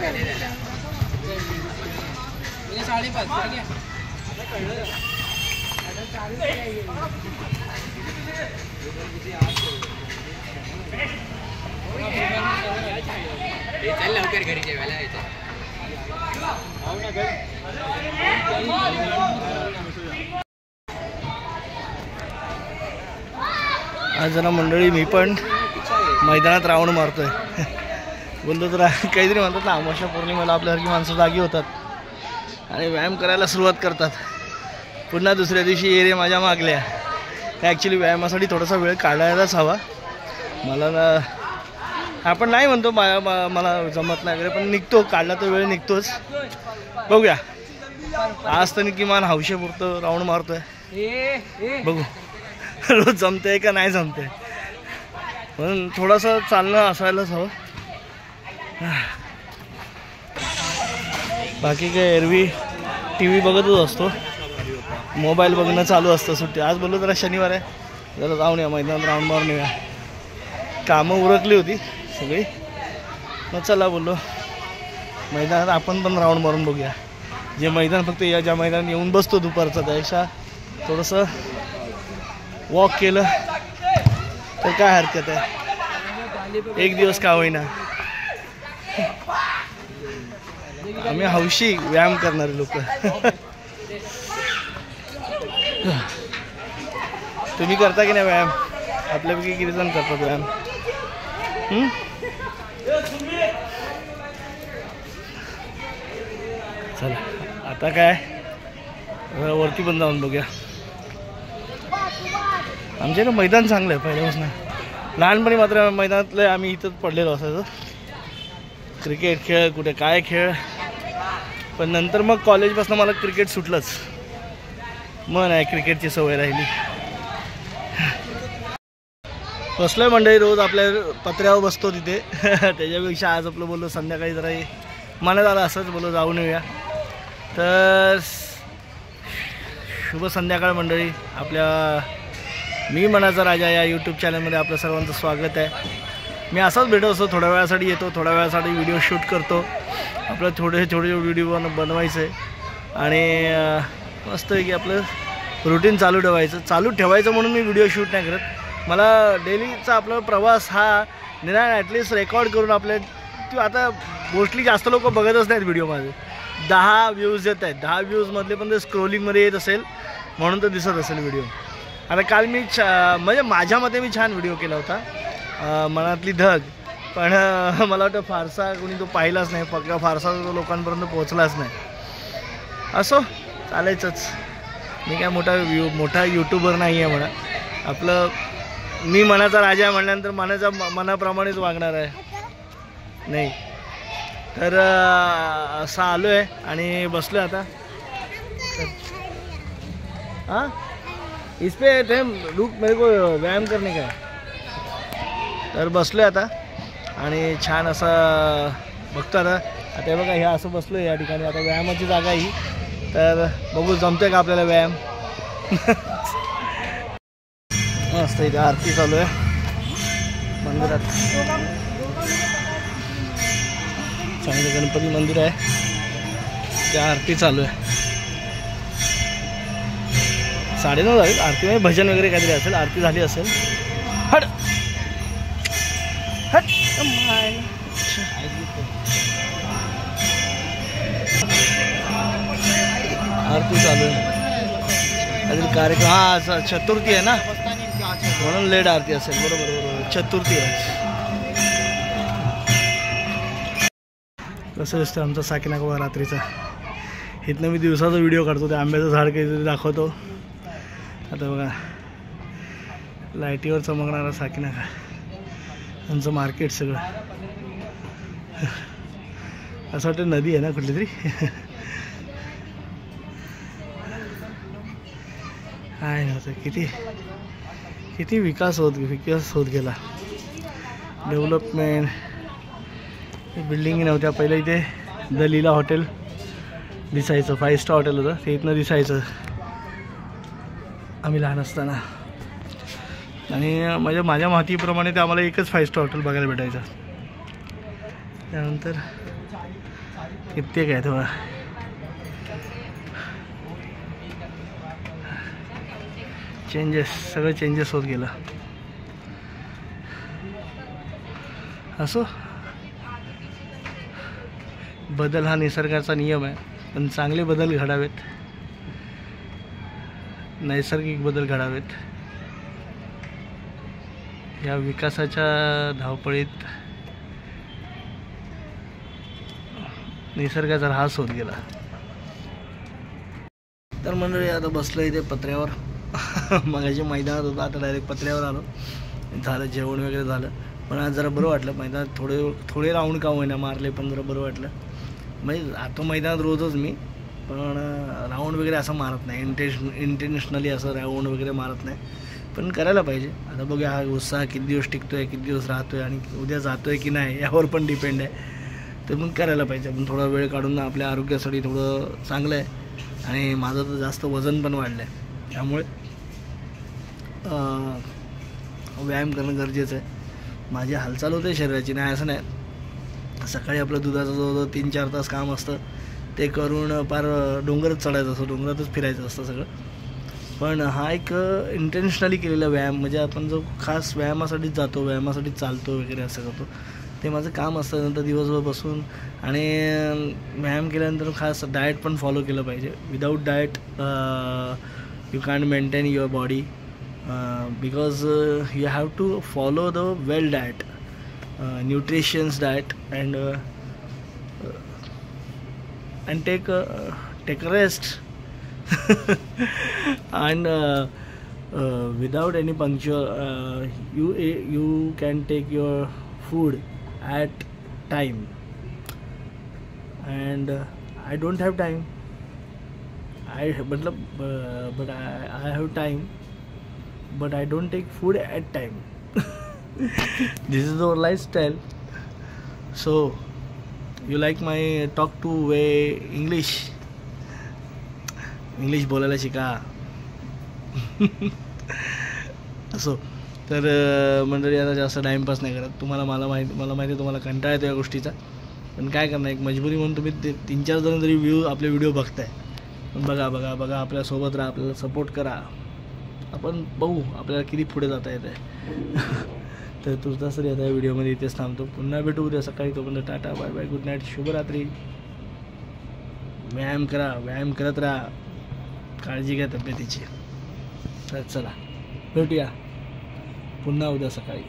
चल लवकर घरी जेवायला यायचं. आज जरा मंडळी मी पण मैदानात राऊंड मारतोय. बोलतो तर काहीतरी म्हणतात ना, अमावस्या पौर्णिमेला आपल्यासारखी माणसं जागी होतात आणि व्यायाम करायला सुरुवात करतात. पुन्हा दुसऱ्या दिवशी एरिया माझ्या मागल्या. ॲक्च्युली व्यायामासाठी थोडासा वेळ काढायलाच हवा. मला ना आपण नाही म्हणतो मला जमत नाही वगैरे, पण निघतो, काढला तर वेळ निघतोच. बघूया आज तर किमान हौशेपुरतं राऊंड मारतोय. बघू रोज जमतंय का नाही जमतंय, पण थोडंसं चालणं असायलाच हवं. बाकी काय एरवी टी व्ही बघतच असतो, मोबाईल बघणं चालू असतं. सुट्टी आज बोललो जरा शनिवार आहे, जरा जाऊन या मैदानात राऊंड मारून येऊया. कामं उरकली होती सगळी, मग चला बोललो मैदानात आपण पण राऊंड मारून बघूया. जे मैदान फक्त ज्या मैदानात येऊन बसतो दुपारचं, त्यापेक्षा थोडंसं वॉक केलं तर काय हरकत आहे. एक दिवस का होईना. आम्ही हौशी व्यायाम करणारे लोक. तुम्ही करता की नाही व्यायाम? आपल्यापैकी किती जण करतात व्यायाम? चला आता काय वरती पण जाऊन बघूया. आमच्या इकडं मैदान चांगलं आहे पहिल्यापासून. लहानपणी मात्र मैदानातलं आम्ही इथंच पडलेलो असायचो. क्रिकेट खेळ कुठे काय खेळ, पण नंतर मग कॉलेजपासून मला क्रिकेट सुटलंच. मग नाही क्रिकेटची सवय राहिली. बसलोय मंडळी, रोज आपल्या पत्र्यावर बसतो तिथे. त्याच्यापेक्षा आज आपलं बोललो संध्याकाळी जरा मनात आलं असंच बोललो जाऊन येऊया. तर शुभ संध्याकाळ मंडळी. आपल्या मी मनाचा राजा या यूट्यूब चॅनलमध्ये आपलं सर्वांचं स्वागत आहे. मी असाच भेटत असतो, थोड्या वेळासाठी येतो, थोड्या वेळासाठी व्हिडिओ शूट करतो. आपलं थोडे व्हिडिओ बनवायचं आहे आणि मस्त आहे की आपलं रुटीन चालू ठेवायचं म्हणून मी व्हिडिओ शूट नाही करत. मला डेलीचा आपला प्रवास हा निदान ॲटलिस्ट रेकॉर्ड करून आता मोस्टली जास्त लोक बघतच नाहीत व्हिडिओ माझे. 10 व्ह्यूज येत आहेत. 10 व्ह्यूजमधले पण ते स्क्रोलिंगमध्ये येत असेल म्हणून तर दिसत असेल व्हिडिओ. आता काल मी म्हणजे माझ्या मते मी छान व्हिडिओ केला होता, मनातली धग, पण मला वाटतं फारसा कोणी तो पाहिलाच नाही, फारसा तो लोकांपर्यंत पोहोचलाच नाही. असो चालायचंच. मी काय मोठा यूट्यूबर नाही आहे म्हणा. आपलं मी मनाचा राजा आहे म्हणल्यानंतर मनाप्रमाणेच वागणार आहे नाही. तर असं आलो आहे आणि बसलो आता. हाँ इस पे टाइम रुक, मेरे को व्यायाम करने का है. तर बसलो आता आणि छान असं बघतो आता. आता बघा हे असं बसलो या ठिकाणी. आता व्यायामाची जागा ही, तर बघू जमते का आपल्याला व्यायाम. मस्त इथे आरती चालू आहे मंदिरात. चांगलं गणपती मंदिर आहे, त्या आरती चालू आहे. 9:30 झाली आरती, म्हणजे भजन वगैरे काहीतरी असेल. आरती झाली असेल. हट हट आरती चालू आहे. काहीतरी कार्यक्रम. हा चतुर्थी आहे ना म्हणून लेट आरती असेल. बरोबर चतुर्थी आहे. कसं दिसतं आमचा साकीनाका रात्रीचा. इथनं मी दिवसाचा व्हिडिओ काढतो. ते आंब्याचं झाड काहीतरी दाखवतो. आता बघा लाईटीवर चमकणारा साकीनाका, आमचं मार्केट सगळं. असं वाटतं नदी आहे ना कुठली तरी. काय नव्हतं किती विकास होत गेला. डेव्हलपमेंट. बिल्डिंग नव्हत्या पहिलं. इथे द लीला हॉटेल दिसायचं, 5 स्टार हॉटेल होतं ते. इथनं दिसायचं आम्ही लहान असताना. आणि माझ्या माहितीप्रमाणे ते आम्हाला एकच 5 स्टार हॉटेल बघायला भेटायचं. त्यानंतर कित्येक आहेत बघा. सगळं चेंजेस होत गेलं. असो, बदल हा निसर्गाचा नियम आहे, पण चांगले बदल घडावेत, नैसर्गिक बदल घडावेत. या विकासाच्या धावपळीत निसर्गाचा ऱ्हास होत गेला. तर मंडळी आता बसलो इथे पत्र्यावर. मगाशी मैदानात होतं, आता डायरेक्ट पत्र्यावर आलो. झालं जेवण वगैरे झालं, पण आज जरा बरं वाटलं. मैदानात थोडे राऊंड का होईना मारले, पण जरा बरं वाटलं. म्हणजे आता मैदानात रोजच मी, पण राऊंड वगैरे असं मारत नाही, इंटेन्शनली असं राऊंड वगैरे मारत नाही, पण करायला पाहिजे. आता बघूया हा उत्साह किती दिवस टिकतो आहे, किती दिवस राहतो आहे, आणि उद्या जातो आहे की नाही यावर पण डिपेंड आहे. तर मग करायला पाहिजे. पण थोडा वेळ काढून आपल्या आरोग्यासाठी थोडं चांगलं आहे. आणि माझं तर जास्त वजन पण वाढलं आहे, त्यामुळे व्यायाम करणं गरजेचं आहे. माझी हालचाल होते शरीराची, नाही असं नाही. सकाळी आपलं दुधाचं जवळजवळ 3-4 तास काम असतं, ते करून पार डोंगरच चढायचं असतं, डोंगरातच फिरायचं असतं सगळं. पण हा एक इंटेन्शनली केलेला व्यायाम, म्हणजे आपण जो खास व्यायामासाठीच जातो, व्यायामासाठी चालतो वगैरे असं करतो, ते माझं काम असतं. नंतर दिवसभर बसून आणि व्यायाम केल्यानंतर खास डाएट पण फॉलो केलं पाहिजे. Without diet you can't maintain your body, because you have to follow the well diet, nutritions diet, and take a rest. And without any punctual, you can take your food at time, and I don't have time. But I have time, but I don't take food at time. This is our lifestyle. So you like my talk to way English बोलायला शिका. असो, तर मंडळी आता जास्त timepass नाही करत. मला माहिती तुम्हाला कंटाळा येतो या गोष्टीचा, पण काय करणार, एक मजबुरी म्हणून तुम्ही 3-4 जण जरी आपले व्हिडिओ बघताय, पण बघा आपल्यासोबत राहा, आपल्याला सपोर्ट करा. आपण बघू आपल्याला किती पुढे जाता येत आहे. तर तुझा सर आता या व्हिडिओमध्ये इथेच थांबतो. पुन्हा भेटू उद्या सकाळी. तोपर्यंत tata, bye bye, good night, शुभरात्री. व्यायाम करत राहा, काळजी घ्या तब्येतीची. तर चला भेटूया पुन्हा उद्या सकाळी.